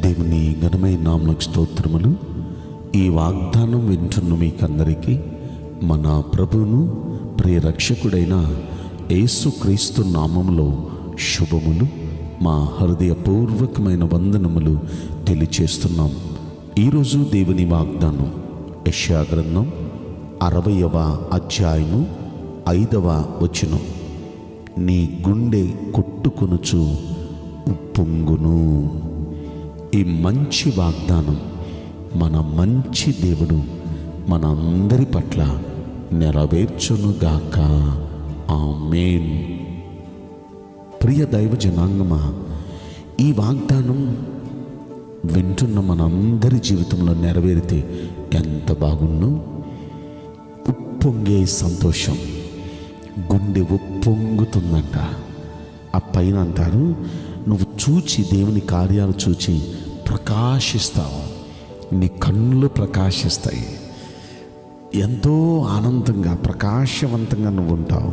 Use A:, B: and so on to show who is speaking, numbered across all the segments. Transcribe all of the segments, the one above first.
A: దేవుని ఘనమైన నామమునకు స్తోత్రములు. ఈ వాగ్దానం వింటున్న మీకందరికీ మన ప్రభువును ప్రియరక్షకుడైన యేసుక్రీస్తు నామములో శుభములు, మా హృదయపూర్వకమైన వందనములు తెలియచేస్తున్నాం. ఈరోజు దేవుని వాగ్దానం యెషయా గ్రంథం 60వ అధ్యాయము 5వ వచనం. నీ గుండె కొట్టుకొనుచు ఉప్పొంగును. ఈ మంచి వాగ్దానం మన మంచి దేవుడు మన అందరి పట్ల నెరవేర్చునుగాక. ఆమేన్. ప్రియ దైవ జనాంగమా, ఈ వాగ్దానం వింటున్న మనందరి జీవితంలో నెరవేరితే ఎంత బాగుండు. ఉప్పొంగే సంతోషం, గుండె ఉప్పొంగుతుందంట. ఆ పైన అంటారు, నువ్వు చూచి దేవుని కార్యాలు చూచి ప్రకాశిస్తావు, నీ కన్నులు ప్రకాశిస్తాయి. ఎంతో ఆనందంగా ప్రకాశవంతంగా నువ్వు ఉంటావు.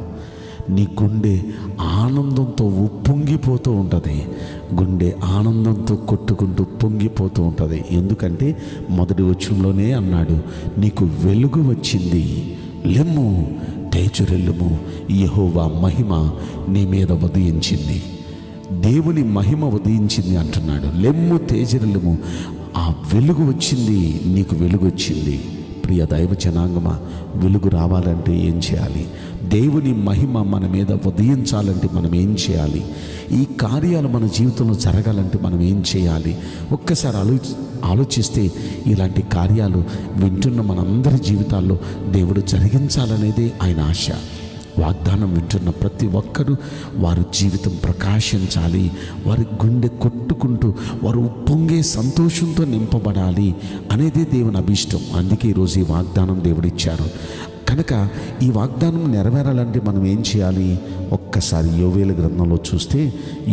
A: నీ గుండె ఆనందంతో ఉప్పొంగిపోతూ ఉంటుంది. గుండె ఆనందంతో కొట్టుకుంటూ పొంగిపోతూ ఉంటుంది. ఎందుకంటే మొదటి వచనంలోనే అన్నాడు, నీకు వెలుగు వచ్చింది, లెమ్ము తేజరిల్లుము, యెహోవా మహిమ నీ మీద ఉదయించింది. దేవుని మహిమ ఉదయించింది అంటున్నాడు. లెమ్ము తేజరిల్లుము, ఆ వెలుగు వచ్చింది, నీకు వెలుగు వచ్చింది. ప్రియ దైవ జనాంగమా, వెలుగు రావాలంటే ఏం చేయాలి? దేవుని మహిమ మన మీద ఉదయించాలంటే మనం ఏం చేయాలి? ఈ కార్యాలు మన జీవితంలో జరగాలంటే మనం ఏం చేయాలి? ఒక్కసారి ఆలోచిస్తే ఇలాంటి కార్యాలు వింటున్న మనందరి జీవితాల్లో దేవుడు జరిగించాలనేదే ఆయన ఆశ. వాగ్దానం వింటున్న ప్రతి ఒక్కరూ వారి జీవితం ప్రకాశించాలి, వారి గుండె కొట్టుకుంటూ వారు ఉప్పొంగే సంతోషంతో నింపబడాలి అనేదే దేవుని అభిష్టం. అందుకే ఈరోజు ఈ వాగ్దానం దేవుడిచ్చారు. కనుక ఈ వాగ్దానం నెరవేరాలంటే మనం ఏం చేయాలి? ఒక్కసారి యోవేలు గ్రంథంలో చూస్తే,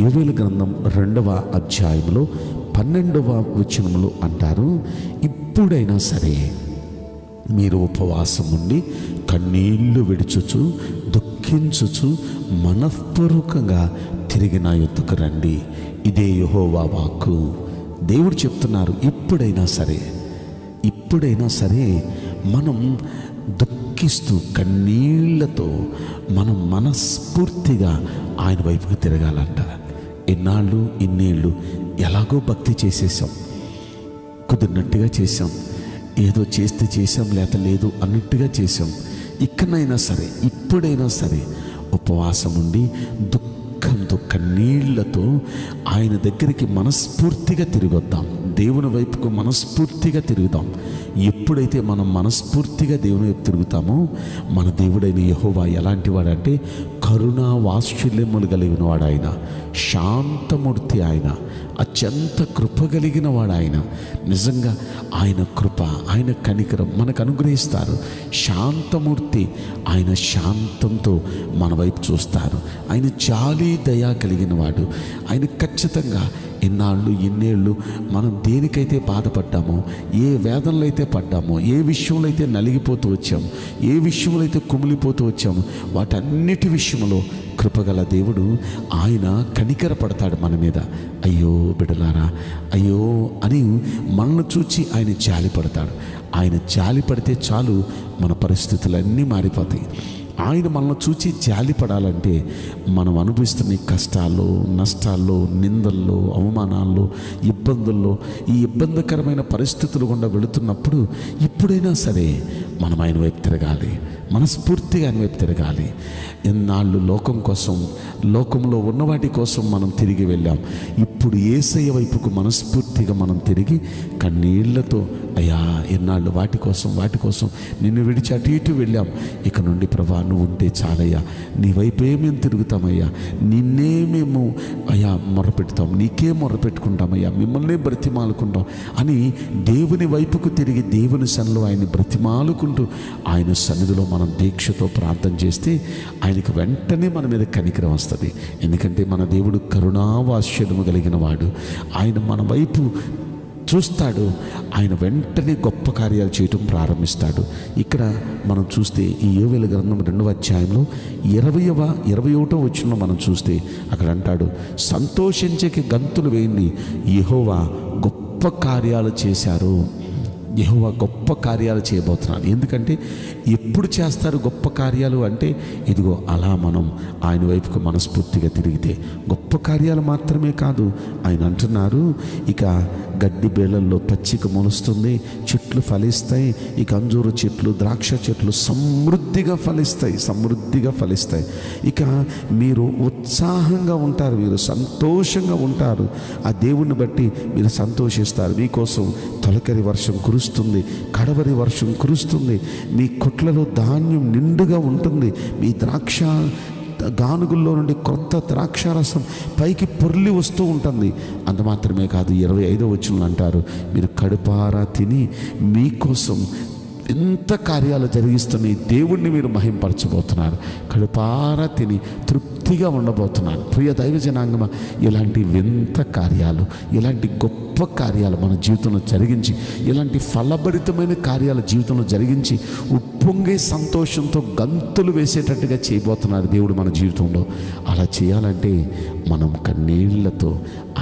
A: యోవేలు గ్రంథం 2వ అధ్యాయంలో 12వ వచనంలో అంటారు, ఇప్పుడైనా సరే మీరు ఉపవాసం ఉండి కన్నీళ్లు విడుచుచు దుఃఖించుచు మనఃపూర్వకంగా తిరిగి నా యొద్దకు రండి. ఇదే యెహోవా వాక్కు. దేవుడు చెప్తున్నారు, ఇప్పుడైనా సరే మనం దుఃఖిస్తూ కన్నీళ్లతో మనం మనస్ఫూర్తిగా ఆయన వైపుకు తిరగాలంట. ఇన్నేళ్ళు ఎలాగో భక్తి చేసేసాం, కుదిరినట్టుగా చేసాం, ఏదో చేస్తే చేసాం, లేదు అన్నట్టుగా చేసాం. ఇప్పుడైనా సరే ఉపవాసం ఉండి దుఃఖంతో కన్నీళ్లతో ఆయన దగ్గరికి మనస్ఫూర్తిగా తిరిగొద్దాం. దేవుని వైపుకు మనస్ఫూర్తిగా తిరుగుదాం. ఎప్పుడైతే మనం మనస్ఫూర్తిగా దేవుని వైపు తిరుగుతామో, మన దేవుడైన యెహోవా ఎలాంటి వాడంటే కరుణా వాత్సల్యములు కలిగిన వాడు ఆయన, శాంతమూర్తి ఆయన, అత్యంత కృప కలిగిన వాడు ఆయన. నిజంగా ఆయన కృప, ఆయన కనికరం మనకు అనుగ్రహిస్తారు. శాంతమూర్తి, ఆయన శాంతంతో మన వైపు చూస్తారు. ఆయన జాలి దయ కలిగిన వాడు. ఆయన ఖచ్చితంగా ఇన్నేళ్ళు మనం దేనికైతే బాధపడ్డామో, ఏ వేదనలో అయితే పడ్డామో, ఏ విషయంలో అయితే నలిగిపోతూ వచ్చాము, ఏ విషయంలో అయితే కుమిలిపోతూ వచ్చాము, వాటన్నిటి విషయంలో కృపగల దేవుడు ఆయన కనికర పడతాడు మన మీద. అయ్యో బిడ్డలారా, అయ్యో అని మనల్ని చూచి ఆయన జాలి పడతాడు. ఆయన జాలి పడితే చాలు, మన పరిస్థితులన్నీ మారిపోతాయి. ఆయన మనల్ని చూచి జాలి పడాలంటే మనం అనుభవిస్తున్న కష్టాల్లో, నష్టాల్లో, నిందల్లో, అవమానాల్లో, ఇబ్బందుల్లో, ఈ ఇబ్బందికరమైన పరిస్థితులు గుండా వెళుతున్నప్పుడు ఇప్పుడైనా సరే మనం ఆయన వైపు తిరగాలి, మనస్ఫూర్తిగా ఆయన వైపు తిరగాలి. ఎన్నాళ్ళు లోకం కోసం, లోకంలో ఉన్న వాటి కోసం మనం తిరిగి వెళ్ళాం. ఇప్పుడు యేసయ్య వైపుకు మనస్ఫూర్తిగా మనం తిరిగి కన్నీళ్లతో, అయ్యా ఎన్నాళ్ళు వాటి కోసం నిన్ను విడిచి అటు ఇటు వెళ్ళాం, ఇక నుండి ప్రభా నువ్వు ఉంటే చాలయ్యా, నీ వైపే మేము తిరుగుతామయ్యా, నిన్నే మేము అయ్యా మొరపెడతాం, నీకే మొరపెట్టుకుంటామయ్యా, మిమ్మల్నే బ్రతిమాలుకుంటాం అని దేవుని వైపుకు తిరిగి దేవుని సన్నిధిలో ఆయన్ని బ్రతిమాలుకుంటూ ఆయన సన్నిధిలో మనం దీక్షతో ప్రార్థన చేస్తే ఆయనకు వెంటనే మన మీద కనికరం వస్తుంది. ఎందుకంటే మన దేవుడు కరుణావాత్సల్యము కలిగిన వాడు. ఆయన మన వైపు చూస్తాడు, ఆయన వెంటనే గొప్ప కార్యాలు చేయటం ప్రారంభిస్తాడు. ఇక్కడ మనం చూస్తే ఈ యోవేలు గ్రంథం 2వ అధ్యాయంలో 21వ వచనంలో మనం చూస్తే అక్కడ అంటాడు, సంతోషించకి గంతులు వేయండి, యెహోవా గొప్ప గొప్ప కార్యాలు చేశారు. యెహోవా గొప్ప కార్యాలు చేయబోతున్నాడు. ఎందుకంటే ఎప్పుడు చేస్తారు గొప్ప కార్యాలు అంటే, ఇదిగో అలా మనం ఆయన వైపుకు మనస్ఫూర్తిగా తిరిగితే. గొప్ప కార్యాలు మాత్రమే కాదు, ఆయన అంటున్నారు, ఇక గడ్డి బేళల్లో పచ్చిక మొలుస్తుంది, చెట్లు ఫలిస్తాయి, ఇక అంజూరు చెట్లు, ద్రాక్ష చెట్లు సమృద్ధిగా ఫలిస్తాయి. ఇక మీరు ఉత్సాహంగా ఉంటారు, మీరు సంతోషంగా ఉంటారు. ఆ దేవుణ్ణి బట్టి మీరు సంతోషిస్తారు. మీకోసం తొలకరి వర్షం కురుస్తుంది, కడవరి వర్షం కురుస్తుంది. మీ కొట్లలో ధాన్యం నిండుగా ఉంటుంది. మీ ద్రాక్ష గానుగుల్లో నుండి కొత్త ద్రాక్షారసం పైకి పొర్లి వస్తూ ఉంటుంది. అంత మాత్రమే కాదు, 25వ వచనంలో అంటారు, మీరు కడుపారా తిని మీకోసం ఎంత కార్యాలు జరిగిస్తున్న ఈ దేవుణ్ణి మీరు మహింపరచబోతున్నారు. కడుపారా తిని తృప్తిగా ఉండబోతున్నారు. ప్రియ దైవ జనాంగమా, ఇలాంటి వింత కార్యాలు, ఇలాంటి గొప్ప కార్యాలు మన జీవితంలో జరిగించి, ఇలాంటి ఫలభరితమైన కార్యాల జీవితంలో జరిగించి ఉప్పొంగే సంతోషంతో గంతులు వేసేటట్టుగా చేయబోతున్నారు దేవుడు మన జీవితంలో. అలా చేయాలంటే మనం కన్నీళ్లతో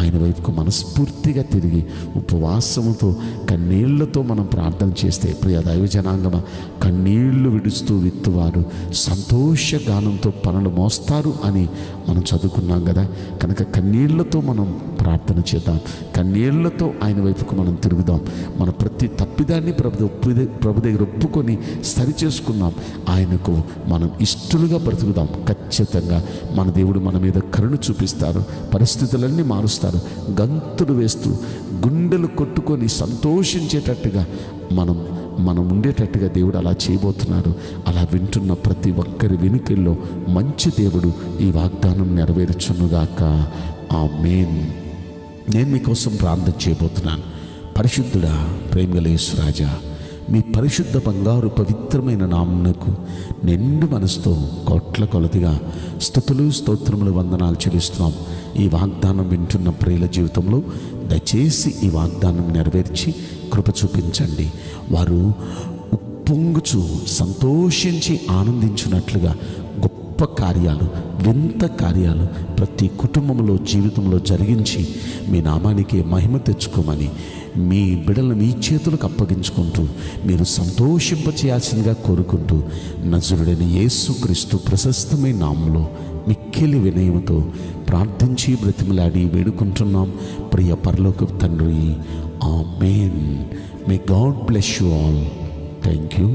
A: ఆయన వైపుకు మనస్ఫూర్తిగా తిరిగి ఉపవాసముతో కన్నీళ్లతో మనం ప్రార్థన చేస్తే, ప్రియ దైవ జనాంగమా, కన్నీళ్లు విడుస్తూ విత్తువారు సంతోషగానంతో పనులు మోస్తారు అని మనం చదువుకున్నాం కదా. కనుక కన్నీళ్లతో మనం ప్రార్థన చేద్దాం, కన్నీళ్లతో ఆయన వైపుకు మనం తిరుగుదాం. మన ప్రతి తప్పిదాన్ని ప్రభు దగ్గర ఒప్పుకొని సరి చేసుకుందాం. ఆయనకు మనం ఇష్టలుగా బ్రతుకుదాం. ఖచ్చితంగా మన దేవుడు మన మీద కరుణ చూపిస్తారు, పరిస్థితులన్నీ మారుస్తారు. గంతులు వేస్తూ గుండెలు కొట్టుకొని సంతోషించేటట్టుగా మనం ఉండేటట్టుగా దేవుడు అలా చేయబోతున్నారు. అలా వింటున్న ప్రతి ఒక్కరి వెనుకల్లో మంచి దేవుడు ఈ వాగ్దానం నెరవేర్చునుగాక. ఆమేన్. నేను మీకోసం ప్రార్థన చేయబోతున్నాను. పరిశుద్ధుడా, ప్రేమగల యేసురాజా, మీ పరిశుద్ధ బంగారు పవిత్రమైన నామమునకు నిండు మనసుతో కోట్ల కొలదిగా స్తుతులు, స్తోత్రములు, వందనాలు చెల్లిస్తున్నాం. ఈ వాగ్దానం వింటున్న ప్రియుల జీవితంలో దయచేసి ఈ వాగ్దానం నెరవేర్చి కృప చూపించండి. వారు ఉప్పొంగుచు సంతోషించి ఆనందించినట్లుగా గొప్ప కార్యాలు, వింత కార్యాలు ప్రతి కుటుంబంలో జీవితంలో జరిగించి మీ నామానికి మహిమ తెచ్చుకోమని మీ బిడ్డలను మీ చేతులకు అప్పగించుకుంటూ మీరు సంతోషింపచేయాల్సిందిగా కోరుకుంటూ నజరుడైన యేసుక్రీస్తు ప్రశస్తమైన నామములో మిక్కిలి వినయముతో ప్రార్థించి బ్రతిమలాడి వేడుకుంటున్నాం ప్రియ పరలోక తండ్రి. Amen. May God bless you all. Thank you.